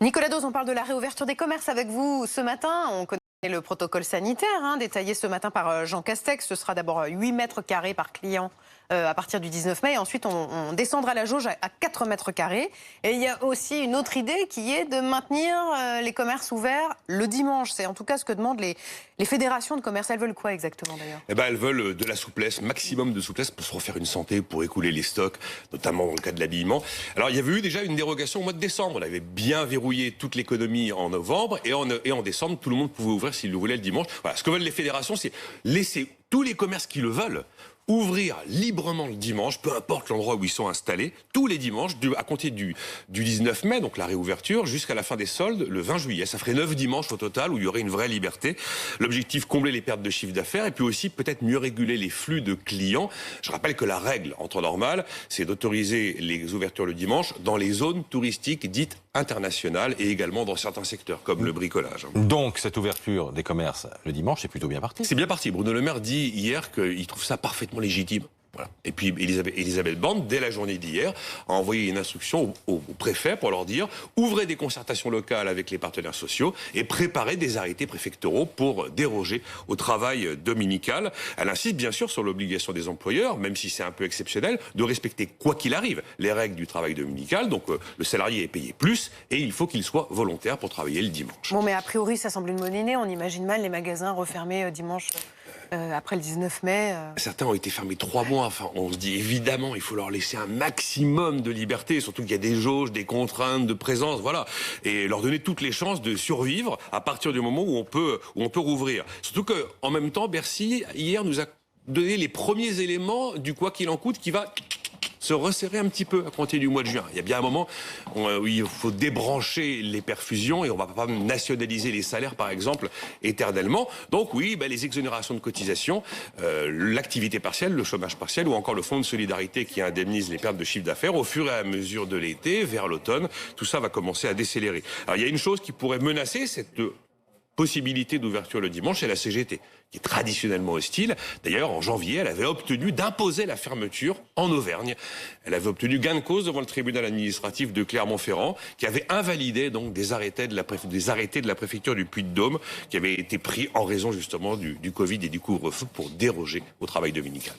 Nicolas Dose, on parle de la réouverture des commerces avec vous ce matin. On connaît le protocole sanitaire détaillé ce matin par Jean Castex. Ce sera d'abord 8 mètres carrés par client à partir du 19 mai. Et ensuite, on descendra la jauge à 4 mètres carrés. Et il y a aussi une autre idée qui est de maintenir les commerces ouverts le dimanche. C'est en tout cas ce que demandent les fédérations de commerce. Elles veulent quoi exactement d'ailleurs? Elles veulent de la souplesse, maximum de souplesse pour se refaire une santé, pour écouler les stocks, notamment dans le cas de l'habillement. Alors il y avait eu déjà une dérogation au mois de décembre. On avait bien verrouillé toute l'économie en novembre et en décembre, tout le monde pouvait ouvrir s'il le voulait le dimanche. Voilà, ce que veulent les fédérations, c'est laisser tous les commerces qui le veulent ouvrir librement le dimanche, peu importe l'endroit où ils sont installés, tous les dimanches, à compter du 19 mai, donc la réouverture, jusqu'à la fin des soldes, le 20 juillet. Ça ferait 9 dimanches au total où il y aurait une vraie liberté. L'objectif, combler les pertes de chiffre d'affaires et puis aussi peut-être mieux réguler les flux de clients. Je rappelle que la règle, en temps normal, c'est d'autoriser les ouvertures le dimanche dans les zones touristiques dites internationales et également dans certains secteurs, comme le bricolage. Donc, cette ouverture des commerces le dimanche est plutôt bien partie. C'est bien parti. Bruno Le Maire dit hier qu'il trouve ça parfaitement légitime. Voilà. Et puis Elisabeth Borne, dès la journée d'hier, a envoyé une instruction au préfet pour leur dire ouvrez des concertations locales avec les partenaires sociaux et préparez des arrêtés préfectoraux pour déroger au travail dominical. Elle insiste bien sûr sur l'obligation des employeurs, même si c'est un peu exceptionnel, de respecter quoi qu'il arrive les règles du travail dominical. Donc le salarié est payé plus et il faut qu'il soit volontaire pour travailler le dimanche. Bon, mais a priori, ça semble une bonne idée. On imagine mal les magasins refermés dimanche après le 19 mai. Certains ont été fermés 3 mois. Enfin, on se dit évidemment, il faut leur laisser un maximum de liberté, surtout qu'il y a des jauges, des contraintes de présence, voilà, et leur donner toutes les chances de survivre à partir du moment où on peut rouvrir. Surtout que, en même temps, Bercy hier nous a donné les premiers éléments du quoi qu'il en coûte qui va se resserrer un petit peu à compter du mois de juin. Il y a bien un moment où il faut débrancher les perfusions et on ne va pas nationaliser les salaires, par exemple, éternellement. Donc oui, les exonérations de cotisations, l'activité partielle, le chômage partiel ou encore le fonds de solidarité qui indemnise les pertes de chiffre d'affaires au fur et à mesure de l'été, vers l'automne, tout ça va commencer à décélérer. Alors il y a une chose qui pourrait menacer cette possibilité d'ouverture le dimanche, c'est la CGT, qui est traditionnellement hostile. D'ailleurs, en janvier, elle avait obtenu d'imposer la fermeture en Auvergne. Elle avait obtenu gain de cause devant le tribunal administratif de Clermont-Ferrand, qui avait invalidé donc des arrêtés de la préfecture du Puy-de-Dôme, qui avaient été pris en raison justement du Covid et du couvre-feu pour déroger au travail dominical.